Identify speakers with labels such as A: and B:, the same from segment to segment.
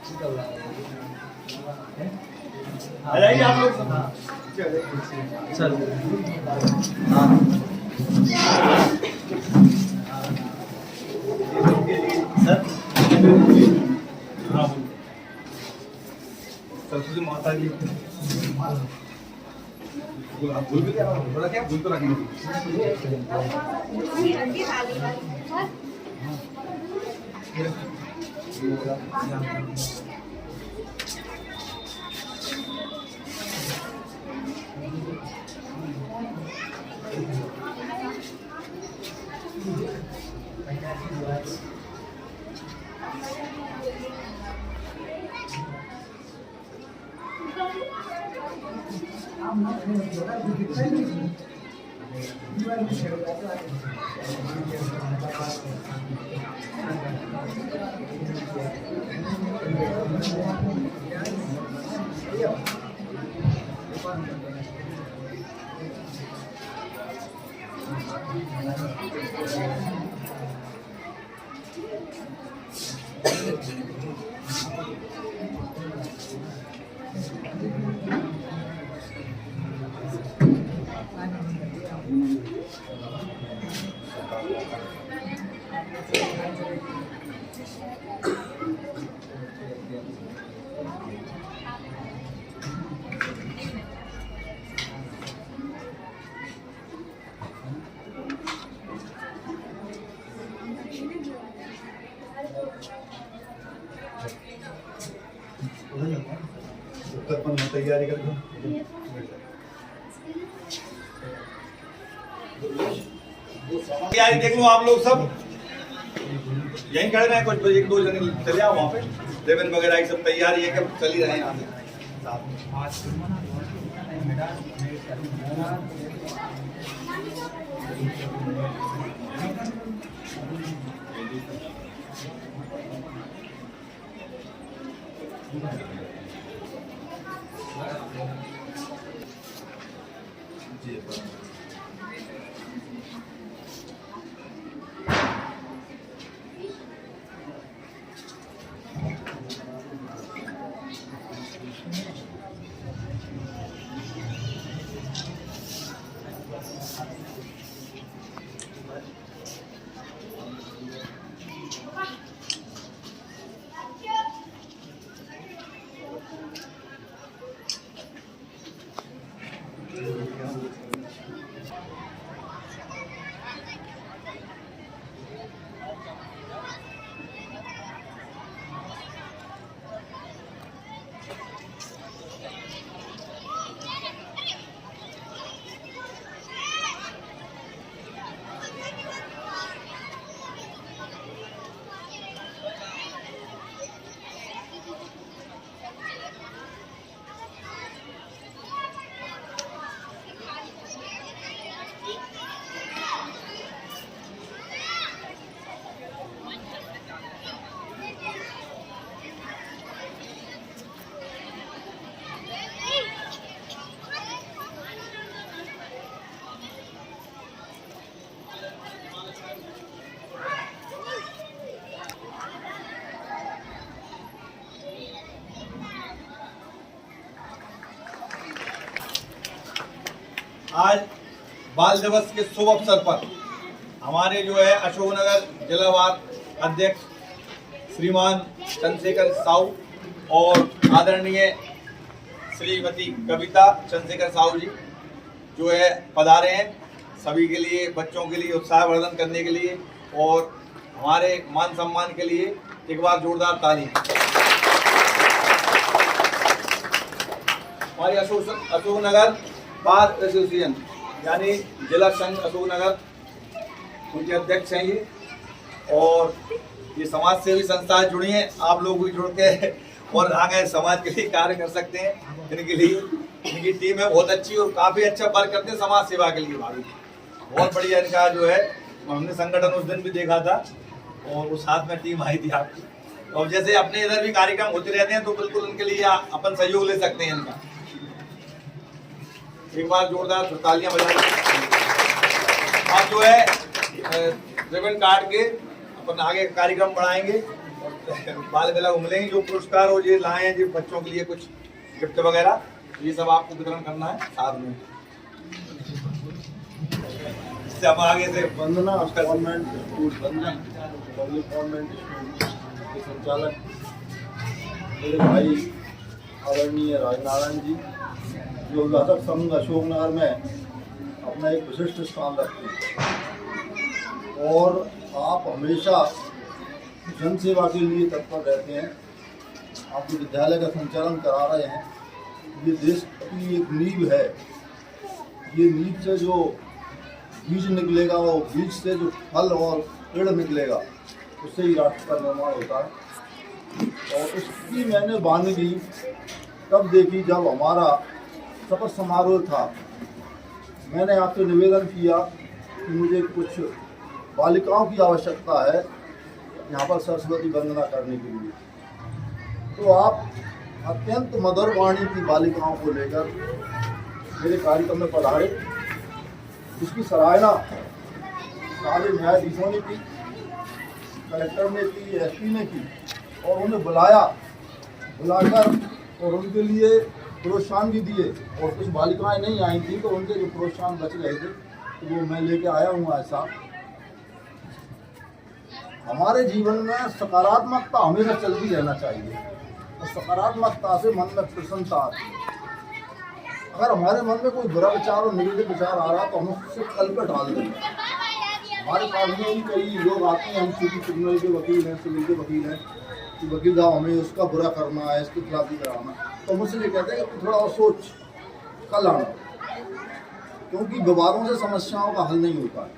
A: आ जाइए आप लोग सब।
B: चलो
A: सर हाँ सरस्वती माता जी आप भूल भी क्या थोड़ा क्या भूल तो रखेंगे। उत्तर पण तैयारी कर तैयारी देख लो आप लोग सब यहीं खड़े रहे कुछ एक दो जने चले आओ वहाँ पे रेवन वगैरह की सब तैयारी है कि चल ही रहे हैं यहाँ से आज बाल दिवस के शुभ अवसर पर हमारे जो है अशोकनगर जिलावार अध्यक्ष श्रीमान चंद्रशेखर साहू और आदरणीय श्रीमती कविता चंद्रशेखर साहू जी जो है पधारे हैं सभी के लिए बच्चों के लिए उत्साहवर्धन करने के लिए और हमारे मान सम्मान के लिए एक बार जोरदार ताली। हमारी अशोकनगर बार एसोसिएशन यानी जिला संघ अशोकनगर उनके अध्यक्ष हैं ये और ये समाज सेवी संस्थाएं जुड़ी हैं आप लोग भी जुड़ के और आगे समाज के लिए कार्य कर सकते हैं। इनके लिए इनकी टीम है बहुत अच्छी और काफ़ी अच्छा वर्क करते हैं समाज सेवा के लिए भाभी बहुत बढ़िया इनका जो है हमने संगठन उस दिन भी देखा था और उस साथ में टीम आई थी आपकी और जैसे अपने इधर भी कार्यक्रम होते रहते हैं तो बिल्कुल उनके लिए अपन सहयोग ले सकते हैं इनका एक बार जोरदार तालियां बजाइए। आप जो है रिबन काट के अपन आगे कार्यक्रम बढ़ाएंगे और बाल मेला घूम लेंगे। जो पुरस्कार और ये लाए हैं, जो बच्चों के लिए कुछ गिफ्ट वगैरह, ये सब आपको वितरण करना है साथ में। इससे हम आगे से
B: वंदना गवर्नमेंट स्कूल बंधन पब्लिक गवर्नमेंट स्कूल के संचालक मेरे भाई आदरणीय राजनारायण जी, जो अभिभाषक संघ अशोकनगर में अपना एक विशिष्ट स्थान रखते हैं और आप हमेशा जन सेवा के लिए तत्पर रहते हैं। आप जो विद्यालय का संचालन करा रहे हैं, ये देश की एक नींव है। ये नींव से जो बीज निकलेगा, वो बीज से जो फल और पेड़ निकलेगा, उससे ही राष्ट्र का निर्माण होता है। और उसकी मैंने वानगी तब देखी जब हमारा शपथ समारोह था। मैंने आपसे निवेदन किया कि मुझे कुछ बालिकाओं की आवश्यकता है यहाँ पर सरस्वती वंदना करने के लिए। तो आप अत्यंत मधुर वाणी की बालिकाओं को लेकर मेरे कार्यक्रम में पधारे। इसकी सराहना सारे न्यायाधीशों ने की, कलेक्टर ने की, एसपी ने की, और उन्हें बुलाकर और उनके लिए प्रोत्साहन भी दिए। और कुछ बालिकाएं नहीं आई थी तो उनके जो प्रोत्साहन बच रहे थे तो वो मैं लेके आया हूँ। ऐसा हमारे जीवन में सकारात्मकता हमेशा चलती रहना चाहिए और सकारात्मकता से मन में प्रसन्नता आती है। अगर हमारे मन में कोई बुरा विचार और निगेटिव विचार आ रहा तो हम उससे कल पर डाल देंगे। हमारे पास में ही कई लोग आते हैं, हम क्रिमिनल के वकील हैं, सिविल के वकील हैं, कि वकील साहब हमें उसका बुरा करना है, इसकी खिलाफी कराना, तो मुझसे ये कहते हैं कि थोड़ा और सोच कल आना, क्योंकि विवादों से समस्याओं का हल नहीं होता है।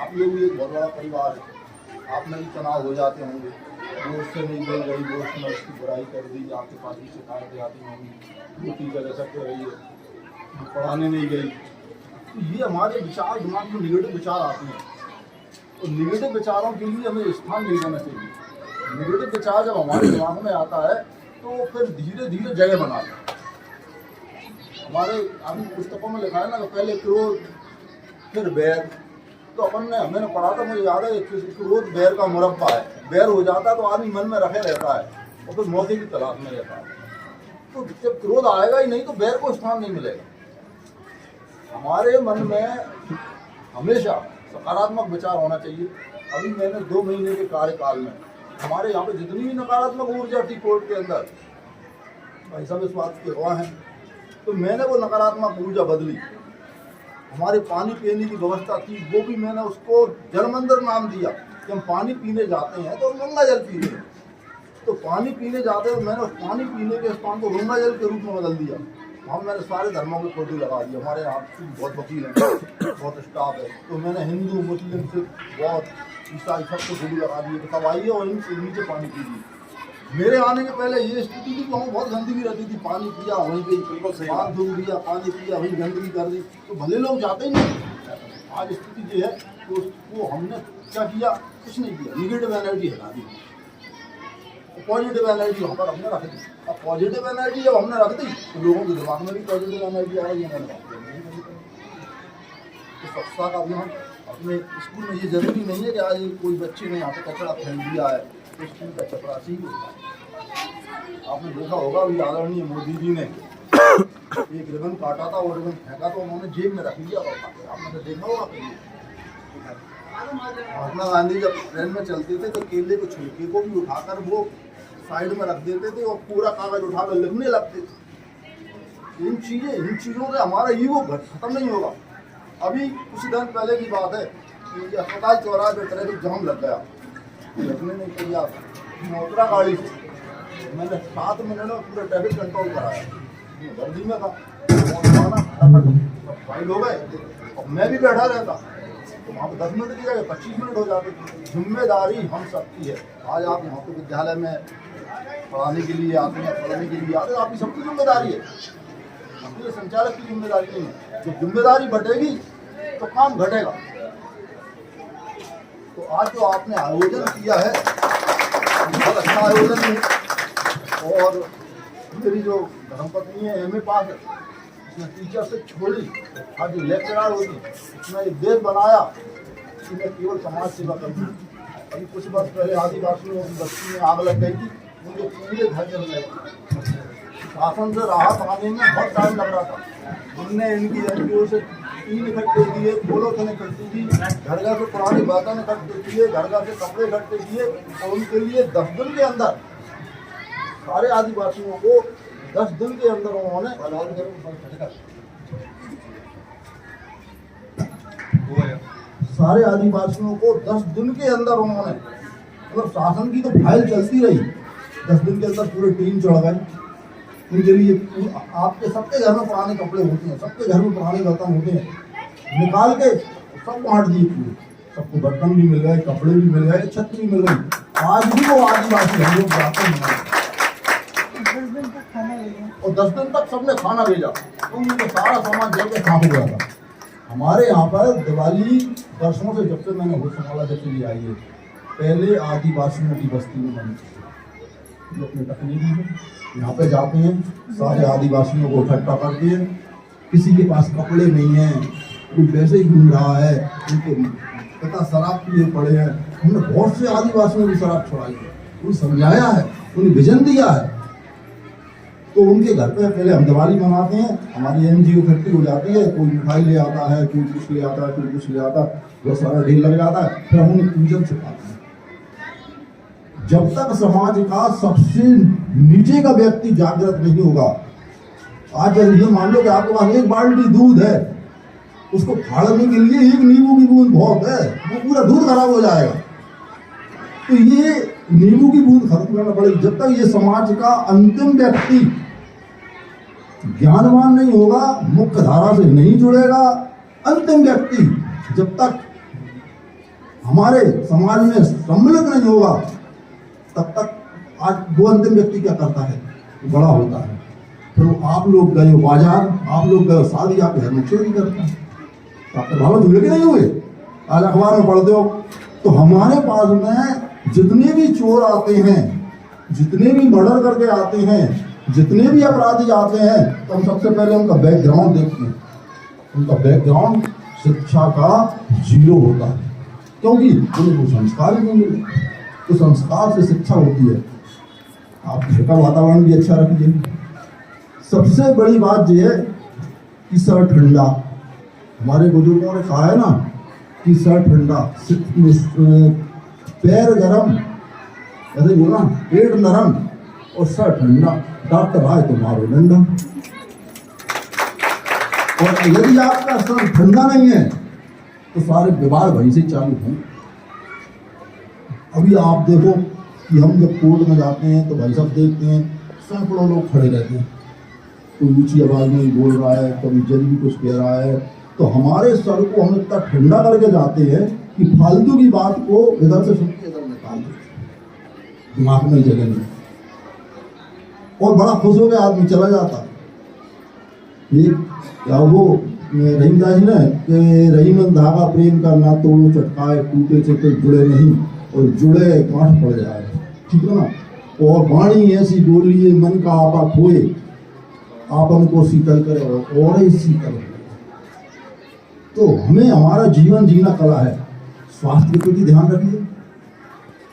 B: आप लोग भी एक बहुत बड़ा परिवार है, आप में भी तनाव हो जाते होंगे। दोस्त से नहीं बोल रही, दोस्त ने उसकी बुराई कर दी, आपके पास भी शिकायतें आती होंगी, वो टीचर ऐसा कर रही है, पढ़ाने नहीं गई। तो ये हमारे विचार, दिमाग में निगेटिव विचार आते हैं। तो निगेटिव विचारों के लिए हमें स्थान नहीं देना चाहिए। निगेटिव विचार जब हमारे दिमाग में आता है तो फिर धीरे धीरे जगह बनाता है। हमारे अभी पुस्तकों में लिखा है ना, पहले क्रोध फिर बैर। तो मैंने पढ़ा था, मुझे याद है, क्रोध बैर का मुरब्बा है। बैर हो जाता है तो आदमी मन में रखे रहता है और फिर मौके की तलाश में रहता है। तो जब क्रोध आएगा ही नहीं तो बैर को स्थान नहीं मिलेगा। हमारे मन में हमेशा सकारात्मक विचार होना चाहिए। अभी मैंने 2 महीने के कार्यकाल में हमारे यहाँ पे जितनी भी नकारात्मक ऊर्जा थी कोर्ट के अंदर, भाई सब इस बात के गवाह हैं, तो मैंने वो नकारात्मक ऊर्जा बदली। हमारे पानी पीने की व्यवस्था थी, वो भी मैंने उसको जलमंदिर नाम दिया कि हम पानी पीने जाते हैं तो गंगा जल पी रहे हैं। तो पानी पीने जाते हैं, मैंने उस पानी पीने के स्थान को गंगा जल के रूप में बदल दिया। हम मैंने सारे धर्मों के फोटो लगा दिए। हमारे यहाँ बहुत वकील हैं, बहुत स्टाफ है, तो मैंने हिंदू, मुस्लिम, सिख, बौद्ध, ईसाई सबको फोटो लगा दिए। तो सब आइए और इनसे नीचे पानी पीजिए। मेरे आने के पहले ये स्थिति थी कि वहाँ बहुत गंदगी रहती थी, पानी पिया वहीं पे हाथ धो दिया, पानी पिया वहीं गंदगी कर दी, तो भले लोग जाते ही नहीं। आज स्थिति जो है तो उसको हमने क्या किया, कुछ नहीं किया, निगेटिव एनर्जी हटा दी, पॉजिटिव एनर्जी वहाँ पर हमने रख दी। अब पॉजिटिव एनर्जी जब हमने रख दी तो लोगों के दिमाग में भी पॉजिटिव एनर्जी आएगी। तो स्वच्छता का अभियान अपने स्कूल में, ये जरूरी नहीं है कि आज कोई बच्चे ने यहाँ पे कचरा फेंक दिया है तो स्कूल का चपरासी ही होता है। आपने देखा होगा अभी आदरणीय मोदी जी ने एक रिबन काटा था, वो रिबन फेंका तो उन्होंने जेब में रख लिया। आपने तो देखा होगा कहीं। महात्मा गांधी जब ट्रेन में चलते थे तो केले को छिलके को भी उठाकर वो साइड में रख देते थे और पूरा कागज उठाकर लिखने लगते थे। इन चीज़ों से हमारा ईगो खत्म नहीं होगा। अभी कुछ दिन पहले की बात है कि अस्पताल चौराहे पर ट्रैफिक जाम लग गया, लिखने नहीं तैयार, मोटरा गाड़ी से मैंने 7 मिनट में पूरा ट्रैफिक कंट्रोल कराया। गर्दी में था, फाइल हो गए और मैं भी बैठा रहता तो वहाँ पर 10 मिनट की जगह 25 मिनट हो जाते थे। जिम्मेदारी हम सबकी है। आज आप यहाँ पे विद्यालय में पढ़ाने के लिए आते हैं, पढ़ने के लिए आते हैं, आपकी सबकी जिम्मेदारी है, आपके संचालक की जिम्मेदारी नहीं है। जो जिम्मेदारी बढ़ेगी तो काम घटेगा। तो आज जो आपने आयोजन किया है बहुत अच्छा आयोजन है। और मेरी जो धर्मपत्नी है एमए पास है, उसने टीचर से छोड़ी, आज जो लेक्चरर होगी उसने एक देश बनाया कि मैं केवल समाज सेवा करूँ। अभी कुछ वर्ष पहले आदिवासियों की बस्ती में आग लग गई थी, उनके पूरे घर जल गए। शासन से राहत आने में बहुत टाइम लग रहा था। उनने इनकी एनजीओ से टीन इकट्ठे किए, पोलोथीन इकट्ठी की, घर घर से पुरानी बर्तन इकट्ठे किए, घर घर से कपड़े इकट्ठे किए और उनके लिए 10 दिन के अंदर सारे आदिवासियों को 10 दिन के अंदर उन्होंने सारे आदिवासियों को 10 दिन के अंदर उन्होंने, मतलब शासन की तो फाइल चलती रही, 10 दिन के अंदर पूरे टीम चढ़ गए। उनके लिए आपके सबके घर में पुराने कपड़े होते हैं, सबके घर में पुराने बर्तन होते हैं, निकाल के सब बांट दिए पूरे। सबको बर्तन भी मिल गए, कपड़े भी मिल गए, छत भी मिल गई। आज भी वो आदिवासी हम लोग जाते हैं और 10 दिन तक सबने खाना भेजा, तो उनको सारा सामान जल के खा गया था। हमारे यहाँ पर दिवाली वर्षों से, जब से मैंने होश संभाला, जब से ये आई है, पहले आदिवासियों की बस्ती में बनी अपने तकनीकी है, यहाँ पे जाते हैं, सारे आदिवासियों को इकट्ठा करते हैं। किसी के पास कपड़े नहीं हैं, कोई वैसे ही घूम रहा है, उनके पिता शराब पिए पड़े हैं। हमने बहुत से आदिवासियों की शराब छुड़ाई है, उन्हें समझाया है, उन्हें विजन दिया है। तो उनके घर पे पहले हम दिवाली मनाते हैं, हमारी एनजीओ इकट्ठी हो जाती है, कोई मिठाई ले आता है, कोई कुछ ले आता है, कोई कुछ ले आता है, वो सारा ढेर लग जाता है, फिर हम उन्हें पूजन सिखाते हैं। जब तक समाज का सबसे नीचे का व्यक्ति जागृत नहीं होगा, आज ये मान लो कि आपके पास 1 बाल्टी दूध है, उसको फाड़ने के लिए 1 नींबू की बूंद बहुत है, वो पूरा दूध खराब हो जाएगा। तो ये नींबू की बूंद खत्म करना पड़ेगी। जब तक ये समाज का अंतिम व्यक्ति ज्ञानवान नहीं होगा, मुख्य धारा से नहीं जुड़ेगा, अंतिम व्यक्ति जब तक हमारे समाज में सम्मिलित नहीं होगा, तब तक आज वो अंतिम व्यक्ति क्या करता है, बड़ा होता है। फिर आप लोग गए बाजार, आप लोग गए शादी, आपके घर में चोरी करते हैं, तो आप प्रभावित हुए कि नहीं हुए? आज अखबार में पढ़ते हो। तो हमारे पास में जितने भी चोर आते हैं, जितने भी मर्डर करके आते हैं, जितने भी अपराधी आते हैं, तो हम सबसे पहले उनका बैकग्राउंड देखते हैं। उनका बैकग्राउंड शिक्षा का 0 होता है, क्योंकि उन्हें कोई संस्कार ही नहीं मिले। तो संस्कार से शिक्षा होती है। आप घर का वातावरण भी अच्छा रखिए। सबसे बड़ी बात यह है कि सर ठंडा, हमारे बुजुर्गों ने कहा है ना कि सर ठंडा, पैर गरम, ऐसे बोला, पेट नरम और सर ठंडा, डॉक्टर आए तो मारो डंडा। और यदि आपका सर ठंडा नहीं है तो सारे विवाद वहीं से चालू हों। अभी आप देखो कि हम जब कोर्ट में जाते हैं तो भाई साहब देखते हैं सैकड़ों लोग खड़े रहते हैं, कोई ऊंची आवाज में बोल रहा है, कभी जज भी कुछ कह रहा है। तो हमारे सर को हम इतना ठंडा करके जाते हैं कि फालतू की बात को इधर से सुन के इधर निकाल देते, दिमाग में जगह नहीं, और बड़ा खुश हो गया आदमी चला जाता। एक क्या वो रहीमदास जी ने कि रहीमन धागा प्रेम का ना तो चटकाए, टूटे से तो जुड़े नहीं और जुड़े गांठ पड़ जाए, ठीक है ना। और वाणी ऐसी बोलिए मन का आपा खोए, आपन को शीतल करे और ही शीतल करे। तो हमें हमारा जीवन जीना कला है। स्वास्थ्य के प्रति ध्यान रखिए।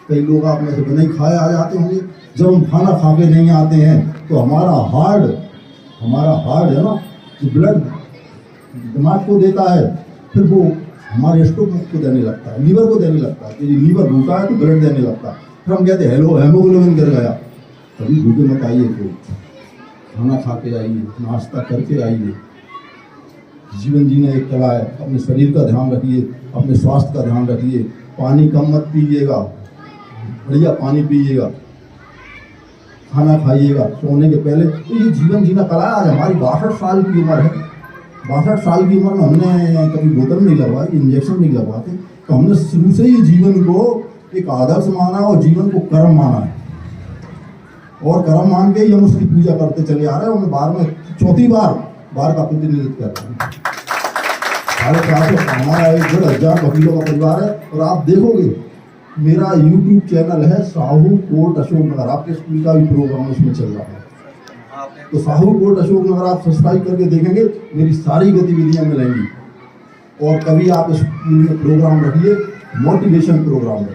B: कई लोग आप में से नहीं खाए आ जाते होंगे, जब हम खाना खा के नहीं आते हैं तो हमारा हार्ट है ना, जो ब्लड दिमाग को देता है, फिर वो हमारे स्टोमक को देने लगता है, लीवर को देने लगता है। कि लीवर भूखा है तो ब्लड देने लगता है। फिर हम कहते हैं हेलो हेमोग्लोबिन गिर गया। कभी भूखे मत आइए, तो खाना खा के आइए, नाश्ता करके आइए। जीवन जीना एक कला है। अपने शरीर का ध्यान रखिए, अपने स्वास्थ्य का ध्यान रखिए। पानी कम मत पीजिएगा, बढ़िया पानी पीजिएगा, खाना खाइएगा सोने के पहले। तो ये जीवन जीना कला है। आज हमारी 62 साल की उम्र है। 62 साल की उम्र में हमने कभी बोतल नहीं लगवाई, इंजेक्शन नहीं लगवाते। तो हमने शुरू से ही जीवन को एक आदर्श माना और जीवन को कर्म माना है, और कर्म मान के ही हम उसकी पूजा करते चले आ रहे हैं। हमें चौथी बार का प्रतिनिधित्व कर रहे हैं। हमारा 1,500 वकीलों का परिवार है। और आप देखोगे मेरा यूट्यूब चैनल है साहू कोर्ट अशोकनगर, आपके स्कूल का भी प्रोग्राम उसमें चल रहा है। तो साहू कोर्ट अशोकनगर आप सब्सक्राइब करके देखेंगे, मेरी सारी गतिविधियां मिलेंगी। और कभी आप स्कूल में प्रोग्राम रखिए, मोटिवेशन प्रोग्राम रखिए।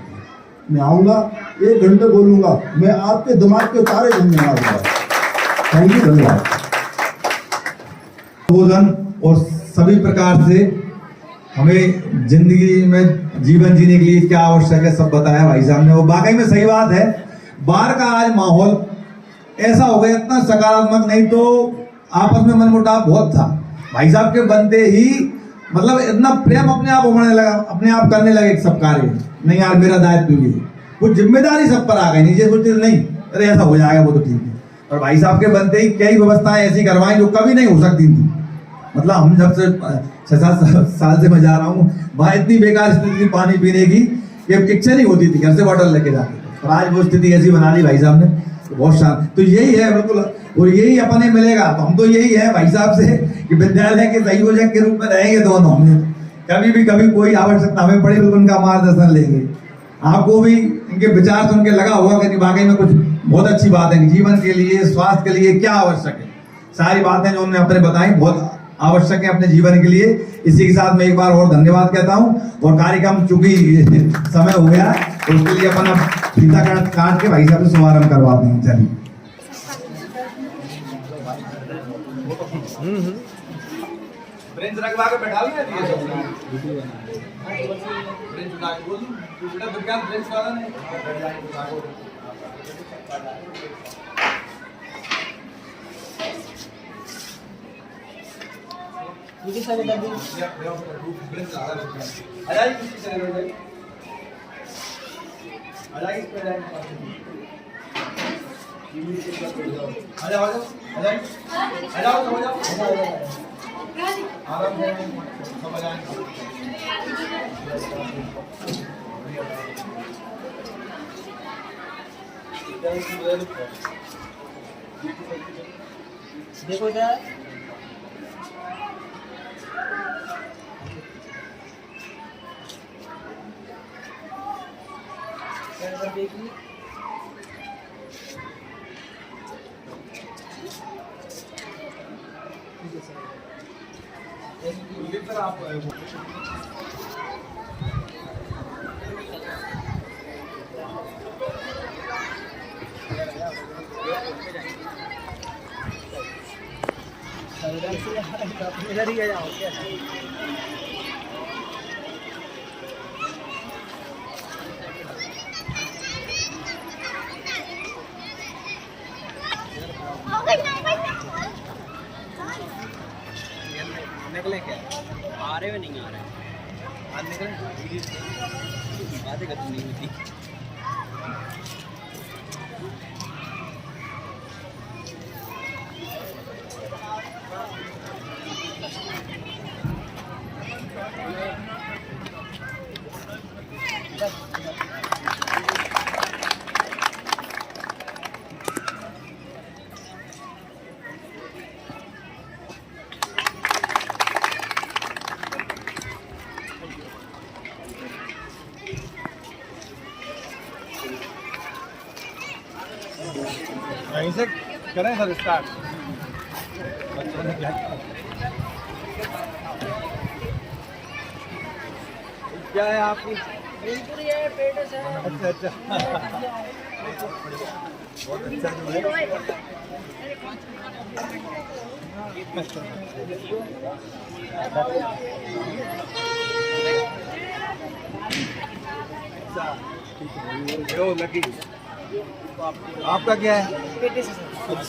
B: मैं आऊँगा, 1 घंटे बोलूँगा, मैं आपके दिमाग के तारे घूमने वाला। थैंक यू, धन्यवाद।
C: भोजन और सभी प्रकार से हमें जिंदगी में जीवन जीने के लिए क्या आवश्यक है सब बताया भाई साहब ने। वो वाकई में सही बात है। बाहर का आज माहौल ऐसा हो गया, इतना सकारात्मक, नहीं तो आपस में मनमुटाव बहुत था। भाई साहब के बनते ही मतलब इतना प्रेम अपने आप उमड़ने लगा, अपने आप करने लगे सब कार्य। नहीं यार मेरा दायित्व भी है, कुछ जिम्मेदारी सब पर आ गई। नहीं ये सोचते नहीं अरे ऐसा हो जाएगा वो तो ठीक है। और भाई साहब के बनते ही कई व्यवस्थाएं ऐसी करवाई जो कभी नहीं हो सकती थी। मतलब हम जब से 6-7 साल से मैं जा रहा हूँ वहाँ इतनी बेकार स्थिति थी पानी पीने की कि इच्छा नहीं होती थी घर से बॉटल लेके जाते थे। और आज वो स्थिति ऐसी बना दी भाई साहब ने, तो बहुत शान। तो यही है बिल्कुल, और यही अपने मिलेगा। तो हम तो यही है भाई साहब से कि विद्यालय के संयोजक के रूप में रहेंगे दोनों। हमें कभी कोई आवश्यकता हमें पड़ी तो उनका मार्गदर्शन लेंगे। आपको भी इनके विचार सुन के लगा होगा कि वाकई में कुछ बहुत अच्छी बात है। जीवन के लिए, स्वास्थ्य के लिए क्या आवश्यक है, सारी बातें जो उन्होंने अपने बताई बहुत आवश्यक है अपने जीवन के लिए। इसी के साथ मैं एक बार और धन्यवाद कहता हूँ। और कार्यक्रम चूंकि समय हो गया तो उसके लिए अपना फीता काट के भाई साहब से शुभारंभ करवाते हैं। चलिए
A: ब्रेंच रखवा के बैठा लिया दिए सब ब्रेंच उठा के बोल बेटा विज्ञान ब्रेंच वाला नहीं बैठ जाएंगे।
D: ये सारे दादी
A: ब्रेंच लगा आ जाइए किसी चले हो जाइए आ जाइए इस पे जाइए आ जाओ आ जाइए आ जाओ सब आ जाओ आराम से सब आ जाएंगे।
D: देखो इधर देखिए
A: आप
D: इधर ही जाओ क्या निकले क्या आ रहे हुए नहीं आ रहे आज निकले बातें खत्म नहीं होती।
A: यहीं से करें सर स्टार्ट। क्या है आपकी? अच्छा अच्छा बहुत अच्छा जो है। लकी आपका क्या है?